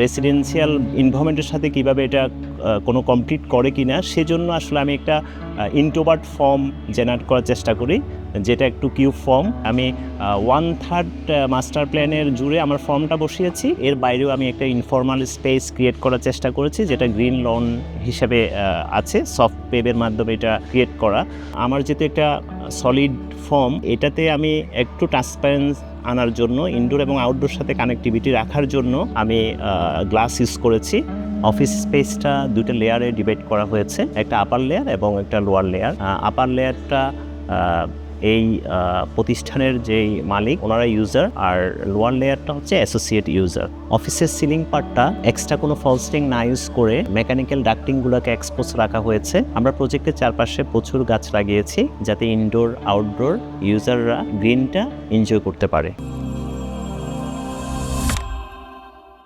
Residential এনভায়রনমেন্টের সাথে কিভাবে এটা কোনো কমপ্লিট করে কিনা, সেজন্য আসলে আমি একটা ইন্ট্রোভার্ট ফর্ম জেনারেট করার চেষ্টা করি, যেটা একটু কিউব ফর্ম। আমি 1/3 মাস্টার প্ল্যানের জুড়ে আমার ফর্মটা বসিয়েছি। এর বাইরেও আমি একটা ইনফর্মাল স্পেস ক্রিয়েট করার চেষ্টা করেছি, যেটা গ্রিন লন হিসেবে আছে, সফট পেবের মাধ্যমে এটা ক্রিয়েট করা। আমার যেহেতু একটা সলিড ফর্ম, এটাতে আমি একটু ট্রান্সপারেন্স আনার জন্য, ইনডোর এবং আউটডোর সাথে কানেক্টিভিটি রাখার জন্য আমি গ্লাস ইউজ করেছি। অফিস স্পেসটা দুটো লেয়ারে ডিভাইড করা হয়েছে, একটা আপার লেয়ার এবং একটা লোয়ার লেয়ার। আপার লেয়ারটা এই প্রতিষ্ঠানের যেই মালিক ওনারা ইউজার, আর লোয়ার লেয়ারটা হচ্ছে অ্যাসোসিয়েট ইউজার। অফিসের সিলিং পার্টটা এক্সট্রা কোনো ফলস্টিং না ইউজ করে মেকানিক্যাল ডাক্টিংগুলোকে এক্সপোজ রাখা হয়েছে। আমরা প্রজেক্টের চারপাশে প্রচুর গাছ লাগিয়েছি, যাতে ইনডোর আউটডোর ইউজাররা গ্রিনটা এনজয় করতে পারে।